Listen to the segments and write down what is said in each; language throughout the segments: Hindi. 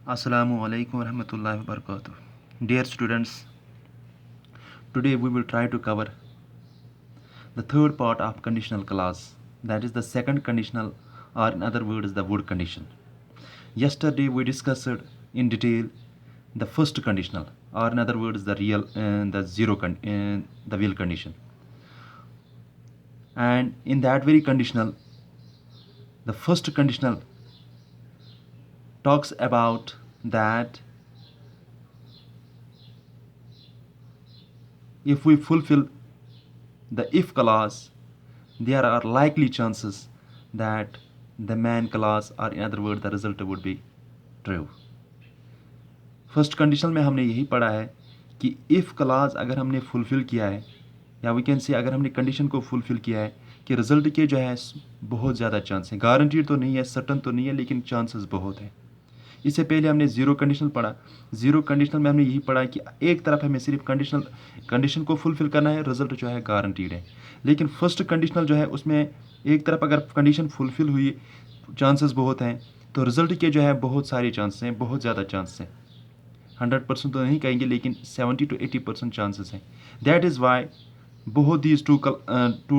Assalamu alaikum warahmatullahi wabarakatuh. Dear students, today we will try to cover the third part of conditional clause, that is the second conditional, or in other words the would condition. Yesterday we discussed in detail the first conditional, or in other words the will condition. And in that very conditional, the first conditional talks about that if we fulfill the if clause, there are likely chances that the main clause, or in other words the result would be true. First condition में हमने यही पढ़ा है कि इफ़ क्लाज अगर हमने फुलफ़िल किया है, या वी कैन से अगर हमने कंडीशन को फुलफ़िल किया है कि रिज़ल्ट के जो है बहुत ज़्यादा चांस हैं, गारंटीड तो नहीं है, सर्टन तो नहीं है, लेकिन चांसेस बहुत हैं। इससे पहले हमने ज़ीरो कंडीशनल पढ़ा। ज़ीरो कंडीशनल में हमने यही पढ़ा कि एक तरफ हमें सिर्फ कंडीशन को फुलफ़िल करना है, रिज़ल्ट जो है गारंटीड है। लेकिन फर्स्ट कंडीशनल जो है उसमें एक तरफ अगर कंडीशन फुलफ़िल हुई, चांसेस बहुत हैं, तो रिज़ल्ट के जो है बहुत सारे चांसेस हैं, बहुत ज़्यादा चांसेस हैं। 100% तो नहीं कहेंगे, लेकिन 70 to 80% चांसेस हैं। That is why both these two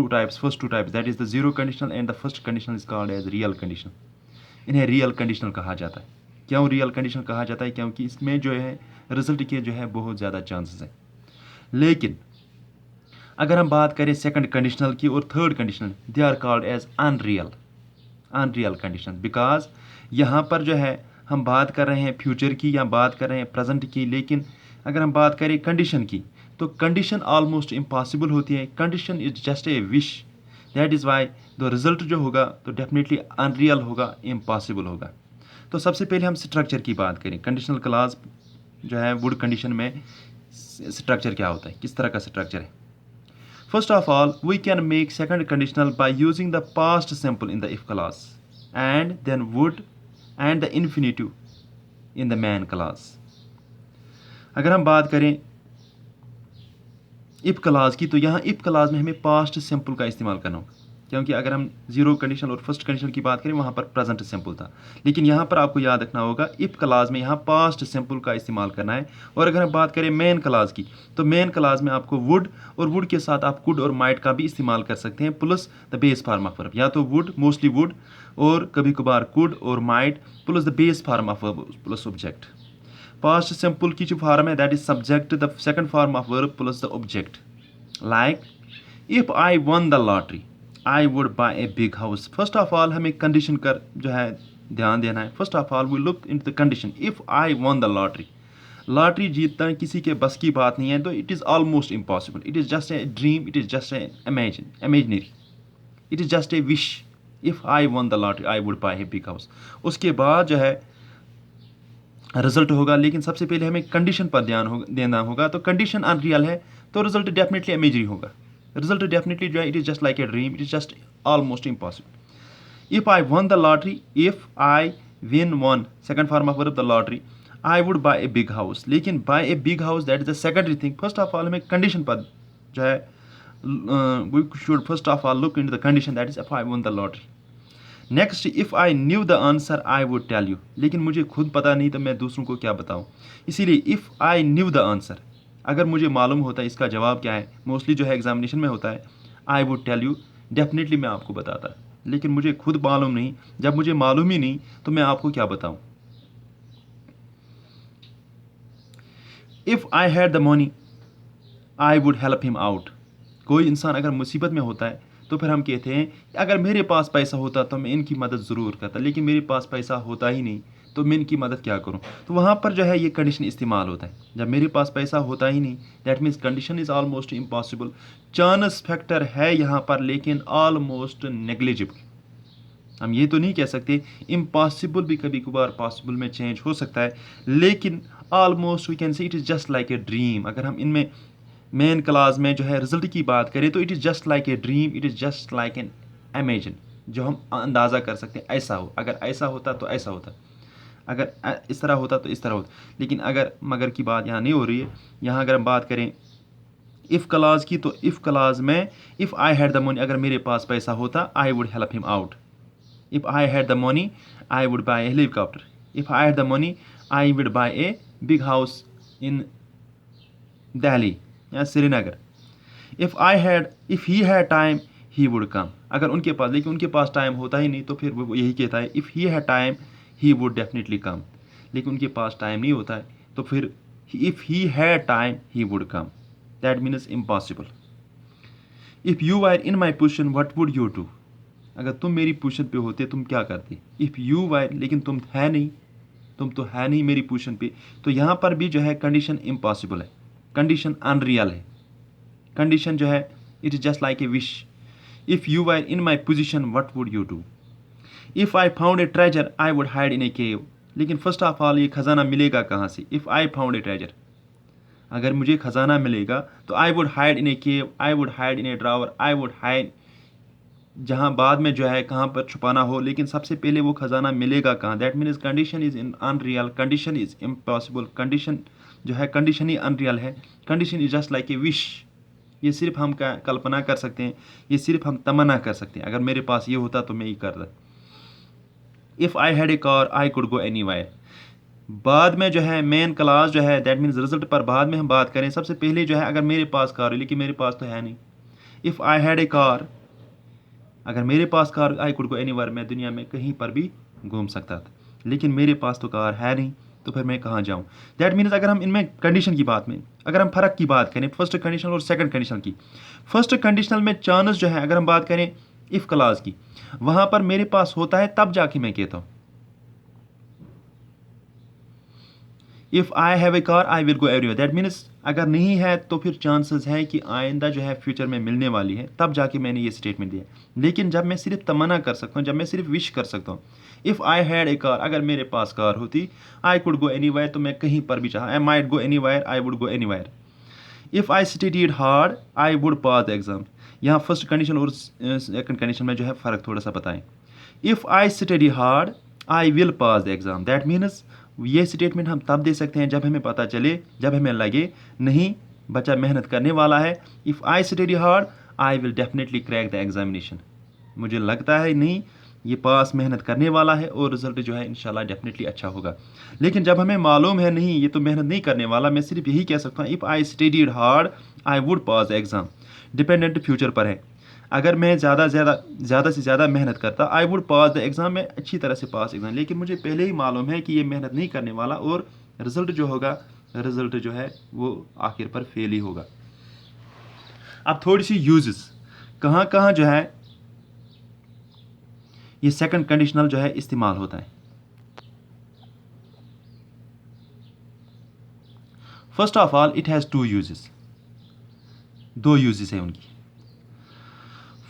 types, first two types, that is the zero conditional and the first conditional is called as real condition. इन्हें रियल कंडीशनल कहा जाता है। क्यों रियल कंडीशनल कहा जाता है? क्योंकि इसमें जो है रिजल्ट के जो है बहुत ज़्यादा चांसेस हैं। लेकिन अगर हम बात करें सेकंड कंडीशनल की और third conditional, they are called as unreal conditional, because यहाँ पर जो है हम बात कर रहे हैं फ्यूचर की या बात कर रहे हैं प्रेजेंट की, लेकिन अगर हम बात करें कंडीशन की तो कंडीशन ऑलमोस्ट इम्पॉसिबल होती है। Condition is just a wish, that is why the result जो होगा तो डेफिनेटली अनरियल होगा, इम्पॉसिबल होगा। तो सबसे पहले हम स्ट्रक्चर की बात करें। कंडीशनल क्लाज जो है वुड कंडीशन में स्ट्रक्चर क्या होता है, किस तरह का स्ट्रक्चर है? First of all, we can make second conditional by using the past simple in the if clause and then would and the infinitive in the main clause. अगर हम बात करें इफ क्लाज की, तो यहाँ इफ क्लाज में हमें पास्ट सिंपल का इस्तेमाल करना होगा, क्योंकि अगर हम जीरो कंडीशन और फर्स्ट कंडीशन की बात करें वहाँ पर प्रेजेंट सिंपल था, लेकिन यहाँ पर आपको याद रखना होगा इफ क्लाज में यहाँ पास्ट सिंपल का इस्तेमाल करना है। और अगर हम बात करें मेन क्लाज की, तो मेन क्लाज में आपको वुड और वुड के साथ आप कुड और माइट का भी इस्तेमाल कर सकते हैं, plus the base form of verb, या तो वुड, मोस्टली वुड, और कभी कभार कुड और might plus the base form of verb plus object. Past simple की जो फॉर्म है that is subject, the second form of verb plus the object. Like if I won the lottery I would buy a big house. First of all हमें कंडीशन कर जो है ध्यान देना है। First of all we look in the condition, if I won the lottery, lottery जीतना किसी के बस की बात नहीं है, तो it is almost impossible, it is just a dream, it is just A imaginary, it is just a wish. If I won the lottery I would buy a big house. उसके बाद जो है रिजल्ट होगा, लेकिन सबसे पहले हमें कंडीशन पर ध्यान देना होगा। तो कंडीशन अनरियल है तो रिजल्ट डेफिनेटली इमेजरी होगा। रिजल्ट डेफिनेटली जो है it is just like a dream, it is just almost impossible. If I won the lottery, if I win won, second form of verb the lottery, I would buy a big house. लेकिन buy a big house that is the secondary thing. First of all हमें कंडीशन पर जो है we should first of all look in the condition, that is if I won the lottery. Next, if I knew the answer I would tell you, लेकिन मुझे खुद पता नहीं तो मैं दूसरों को क्या बताऊँ, इसीलिए if I knew the answer, अगर मुझे मालूम होता है इसका जवाब क्या है, मोस्टली जो है एग्जामिनेशन में होता है I would tell you, definitely मैं आपको बताता, लेकिन मुझे खुद मालूम नहीं, जब मुझे मालूम ही नहीं तो मैं आपको क्या बताऊँ। If I had the money I would help him out. कोई इंसान अगर मुसीबत में होता है तो फिर हम कहते हैं अगर मेरे पास पैसा होता तो मैं इनकी मदद ज़रूर करता, लेकिन मेरे पास पैसा होता ही नहीं तो मैं इनकी मदद क्या करूं। तो वहाँ पर जो है ये कंडीशन इस्तेमाल होता है, जब मेरे पास पैसा होता ही नहीं, that means condition is almost impossible. Chance factor है यहाँ पर, लेकिन ऑलमोस्ट नेग्लिजिबल। हम ये तो नहीं कह सकते, इम्पॉसिबल भी कभी कभार पॉसिबल में चेंज हो सकता है, लेकिन almost we can say it is just like a dream. अगर हम इनमें मेन क्लास में जो है रिजल्ट की बात करें तो it is just like a dream, it is just like an imagine, जो हम अंदाज़ा कर सकते हैं ऐसा हो, अगर ऐसा होता तो ऐसा होता, अगर इस तरह होता तो इस तरह होता। लेकिन अगर मगर की बात यहाँ नहीं हो रही है। यहाँ अगर हम बात करें इफ़ क्लाज की, तो इफ़ क्लाज में if I had the money, अगर मेरे पास पैसा होता I would help him out. If I had the money I would buy A helicopter. If I had the money, I would buy a big house in Delhi या Srinagar. If he had time, he would come. अगर उनके पास, लेकिन उनके पास टाइम होता ही नहीं, तो फिर वो यही कहता है if he had time, he would definitely come. लेकिन उनके पास टाइम नहीं होता है, तो फिर if he had time, he would come. That means impossible. If you were in my position, what would you do? अगर तुम मेरी पोजीशन पे होते तुम क्या करते? If you were, लेकिन तुम तो है नहीं मेरी पोजीशन पे, तो यहाँ पर भी जो है कंडीशन इम्पॉसिबल है, कंडीशन अनरियल है. कंडीशन जो है it is just like a wish. If you were in my position what would you do? If I found a treasure I would hide in a cave. लेकिन फर्स्ट ऑफ ऑल ये खजाना मिलेगा कहाँ से? If I found a treasure, अगर मुझे खजाना मिलेगा तो I would hide in a cave, I would hide in A drawer, I would hide, जहाँ बाद में जो है कहाँ पर छुपाना हो, लेकिन सबसे पहले वो खजाना मिलेगा कहाँ? That means condition is in unreal, condition is impossible. Condition जो है कंडीशन ही अनरियल है. Condition is just like a wish. ये सिर्फ हम कल्पना कर सकते हैं, ये सिर्फ हम तमन्ना कर सकते हैं. अगर मेरे पास ये होता तो मैं ये करता. If I had a car I could go anywhere. बाद में जो है मेन क्लास जो है दैट मीन्स रिजल्ट पर बाद में हम बात करें. सबसे पहले जो है अगर मेरे पास कार है, लेकिन मेरे पास तो है नहीं. If I had a car, अगर मेरे पास car, I could go anywhere, मैं दुनिया में कहीं पर भी घूम सकता था. लेकिन मेरे पास तो कार है नहीं, तो फिर मैं कहाँ जाऊँ? दैट मीन्स अगर हम इनमें कंडीशन की बात में, अगर हम फ़र्क की बात करें फर्स्ट कंडीशनल और सेकंड कंडीशनल की, फर्स्ट कंडीशनल में चांस जो है अगर हम बात करें इफ़ क्लास की, वहाँ पर मेरे पास होता है तब जाके मैं कहता हूँ if I have a car I will go everywhere. That means अगर नहीं है तो फिर चांसेस है कि आइंदा जो है फ्यूचर में मिलने वाली है, तब जाके मैंने ये स्टेटमेंट दिया. लेकिन जब मैं सिर्फ तमन्ना कर सकता हूँ, जब मैं सिर्फ विश कर सकता हूँ, if I had a car, अगर मेरे पास कार होती, आई कुड गो एनीवेयर, तो मैं कहीं पर भी चाहा, I might go anywhere, I would go anywhere. If I studied hard I would pass the exam. यहाँ फर्स्ट कंडीशन और सेकंड कंडीशन में जो है फ़र्क थोड़ा सा बताएं. If I study hard I will pass the exam. That means ये स्टेटमेंट हम तब दे सकते हैं जब हमें पता चले, जब हमें लगे नहीं बच्चा मेहनत करने वाला है. If I study hard I will definitely crack the examination. मुझे लगता है नहीं ये पास मेहनत करने वाला है और रिजल्ट जो है इंशाल्लाह डेफिनेटली अच्छा होगा. लेकिन जब हमें मालूम है नहीं ये तो मेहनत नहीं करने वाला, मैं सिर्फ यही कह सकता हूँ if I studied hard I would pass the exam. Dependent future पर है. अगर मैं ज़्यादा से ज़्यादा मेहनत करता I would pass the exam, मैं अच्छी तरह से पास एग्ज़ाम. लेकिन मुझे पहले ही मालूम है कि ये मेहनत नहीं करने वाला और रिज़ल्ट जो होगा, रिज़ल्ट जो है वो आखिर पर फेल ही होगा. अब थोड़ी सी यूजेस कहाँ कहाँ जो है ये सेकंड कंडीशनल जो है इस्तेमाल होता है. First of all it has two uses, दो यूजेस है उनकी.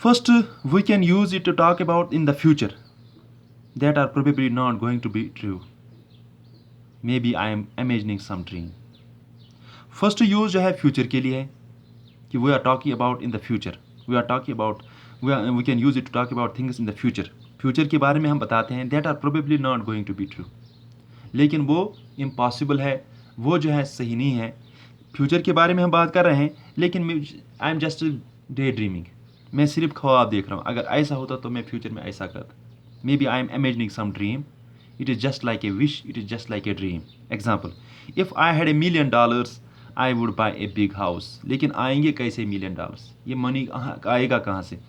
First we can use it to talk about in the future that are probably not going to be true. Maybe I am imagining some dream. First use जो है फ्यूचर के लिए है कि we are talking about in the future, we are talking about, we can use it to talk about things in the future. Future के बारे में हम बताते हैं that are probably not going to be true. लेकिन वो इम्पॉसिबल है, वो जो है सही नहीं है. फ्यूचर के बारे में हम बात कर रहे हैं लेकिन I am just day dreaming, मैं सिर्फ ख्वाब देख रहा हूँ. अगर ऐसा होता तो मैं फ्यूचर में ऐसा करता. Maybe I am imagining some dream, it is just like a wish, it is just like a dream. Example, if I had $1 million I would buy a big house. लेकिन आएंगे कैसे $1 million? ये मनी आएगा कहाँ से?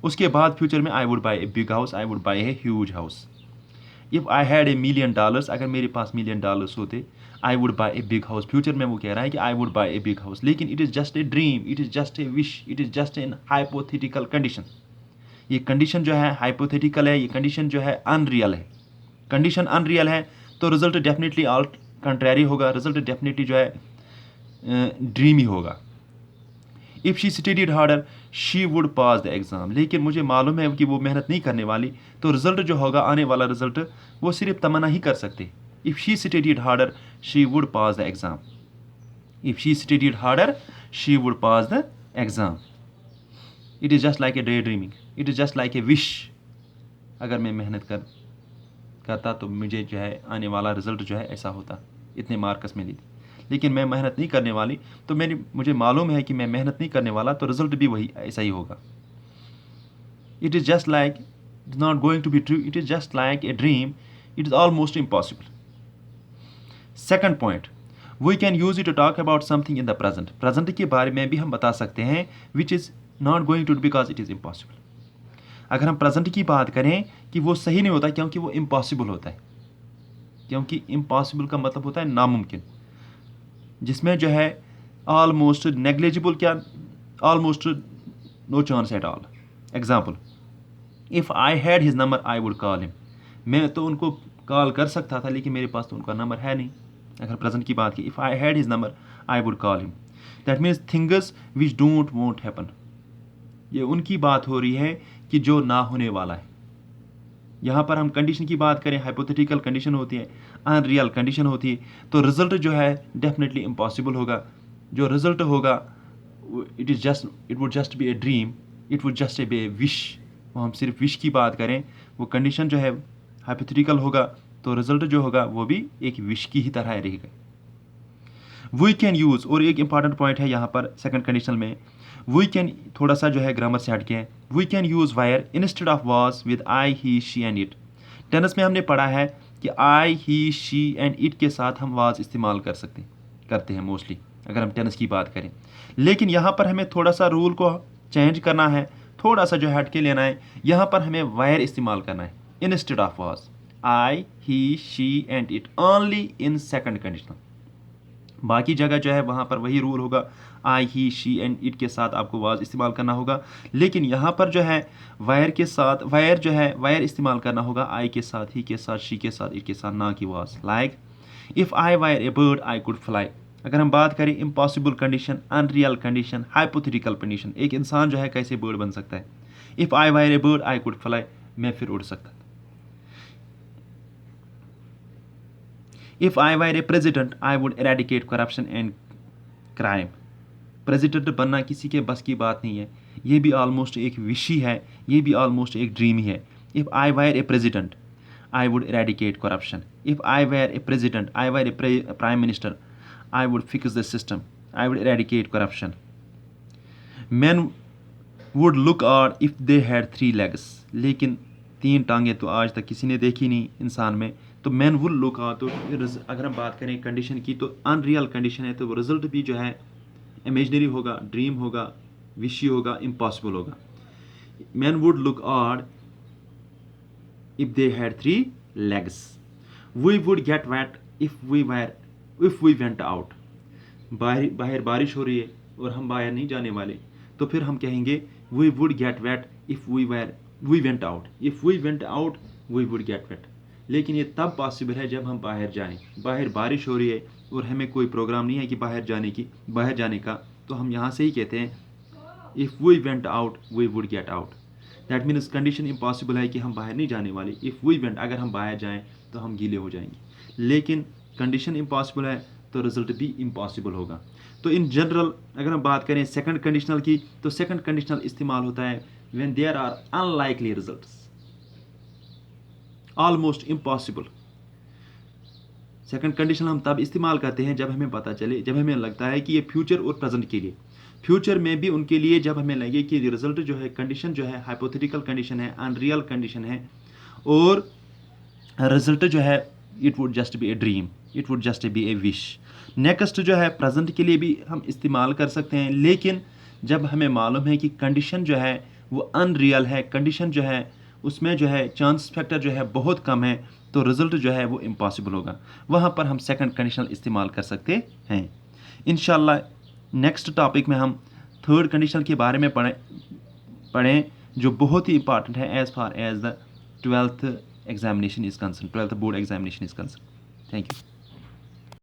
उसके बाद फ्यूचर में I would buy a big house, I would buy a huge house. If I had $1 million, अगर मेरे पास $1 million होते, I would buy a big house. Future में वो कह रहा है कि I would buy a big house, लेकिन it is just a dream, it is just a wish, it is just an hypothetical condition. ये कंडीशन जो है हाइपोथेटिकल है, ये कंडीशन जो है अनरियल है. कंडीशन अनरियल है तो रिजल्ट डेफिनेटली ऑल कंट्रेरी होगा, रिजल्ट डेफिनेटली जो है ड्रीमी होगा. If she studied harder she would pass the exam. लेकिन मुझे मालूम है कि वो मेहनत नहीं करने वाली, तो रिजल्ट जो होगा आने वाला रिजल्ट वो सिर्फ तमन्ना ही कर सकते. If she studied harder she would pass the exam. If she studied harder she would pass the exam. It is just like a day dreaming, it is just like a wish. अगर मैं मेहनत करता तो मुझे जो है आने वाला रिजल्ट जो है ऐसा होता, इतने मार्क्स मिली. लेकिन मैं मेहनत नहीं करने वाली, तो मुझे मालूम है कि मैं मेहनत नहीं करने वाला, तो रिजल्ट भी वही ऐसा ही होगा. It is just like, it is not going to be true, it is just like a dream, it is almost impossible. Second point, we can use it to talk about something in the present. Present के बारे में भी हम बता सकते हैं which is not going to because it is impossible. अगर हम प्रेजेंट की बात करें कि वो सही नहीं होता क्योंकि वो इम्पॉसिबल होता है, क्योंकि इम्पॉसिबल का मतलब होता है नामुमकिन, जिसमें जो है ऑलमोस्ट नेग्लिजिबल, क्या almost no chance at all. Example, if I had his number I would call him. मैं तो उनको कॉल कर सकता था लेकिन मेरे पास तो उनका नंबर है नहीं। अगर प्रेजेंट की बात की, if I had his number I would call him, that means things which don't won't happen. ये उनकी बात हो रही है कि जो ना होने वाला है। यहाँ पर हम कंडीशन की बात करें, हाइपोथेटिकल कंडीशन होती है, अनरियल कंडीशन होती है, तो रिजल्ट जो है डेफिनेटली इम्पॉसिबल होगा। जो रिजल्ट होगा it would just be A dream, it would just be A wish. वो हम सिर्फ विश की बात करें, वो कंडीशन जो है हाइपोथेटिकल होगा, तो रिजल्ट जो होगा वो भी एक विश की ही तरह रहेगा। वी कैन यूज़, और एक इंपॉर्टेंट पॉइंट है यहाँ पर सेकंड कंडीशन में, वी कैन, थोड़ा सा जो है ग्रामर से हटके हैं, we can use were instead of was with I he she and it. Tenses में हमने पढ़ा है कि I he she and it के साथ हम वाज इस्तेमाल करते हैं मोस्टली, अगर हम टेनिस की बात करें। लेकिन यहाँ पर हमें थोड़ा सा रूल को चेंज करना है, थोड़ा सा जो है हटके लेना है। यहाँ पर हमें वायर इस्तेमाल करना है instead of was, I he she and it only in second conditional. बाकी जगह जो है वहाँ पर वही रूल होगा, आई ही शी एंड इट के साथ आपको वाज इस्तेमाल करना होगा। लेकिन यहाँ पर जो है वायर के साथ, वायर जो है वायर इस्तेमाल करना होगा आई के साथ, ही के साथ, शी के साथ, इट के साथ, ना कि was. Like if I wire A bird I could fly. अगर हम बात करें impossible condition, unreal condition, hypothetical condition, एक इंसान जो है कैसे बर्ड बन सकता है। If I wire A bird I could fly, मैं फिर उड़ सकता। If I wire A president I would eradicate corruption and crime. President बनना किसी के बस की बात नहीं है, ये भी ऑलमोस्ट एक विश ही है, ये भी ऑलमोस्ट एक ड्रीम ही है। If I wire A president I would eradicate corruption. If I wire A president, I wire A prime minister, I would fix the system, I would eradicate corruption. Man would look odd if they had 3 legs। लेकिन 3 टांगें तो आज तक किसी ने देखी नहीं इंसान में, तो मैन वुड लुक ऑड। तो अगर हम बात करें कंडीशन की, तो अनरियल कंडीशन है, तो वो रिजल्ट भी जो है इमेजनरी होगा, ड्रीम होगा, विशी होगा, इम्पॉसिबल होगा। Man would look odd if they had 3 legs। We would get wet if we went out. बाहर बारिश हो रही है और हम बाहर नहीं जाने वाले, तो फिर हम कहेंगे we would get wet if we went out. If we went out we would get wet. लेकिन ये तब पॉसिबल है जब हम बाहर जाएं। बाहर बारिश हो रही है और हमें कोई प्रोग्राम नहीं है कि बाहर जाने का, तो हम यहाँ से ही कहते हैं if we went out we would get out. That means condition impossible है कि हम बाहर नहीं जाने वाले। इफ़ वी वेंट, अगर हम बाहर जाएं तो हम गीले हो जाएंगे। लेकिन कंडीशन इम्पॉसिबल है तो रिजल्ट भी इम्पॉसिबल होगा। तो इन जनरल अगर हम बात करें सेकंड कंडीशनल की, तो सेकंड कंडीशनल इस्तेमाल होता है when there are unlikely results, almost impossible. Second condition हम तब इस्तेमाल करते हैं जब हमें पता चले, जब हमें लगता है कि ये फ्यूचर और प्रेजेंट के लिए, फ्यूचर में भी उनके लिए, जब हमें लगे कि रिजल्ट जो है, कंडीशन जो है हाइपोथेटिकल कंडीशन है, अनरियल कंडीशन है, और रिजल्ट जो है it would just be A dream, it would just be A wish. Next जो है प्रेजेंट के लिए भी हम इस्तेमाल कर सकते हैं, लेकिन जब हमें मालूम है कि कंडीशन जो है वो अनरियल है, कंडीशन जो है उसमें जो है चांस फैक्टर जो है बहुत कम है, तो रिजल्ट जो है वो इम्पॉसिबल होगा। वहाँ पर हम सेकंड कंडीशनल इस्तेमाल कर सकते हैं। इंशाल्लाह नेक्स्ट टॉपिक में हम थर्ड कंडीशनल के बारे में पढ़ें जो बहुत ही इंपॉर्टेंट है as far as the 12th examination is concerned, 12th board examination is concerned. Thank you.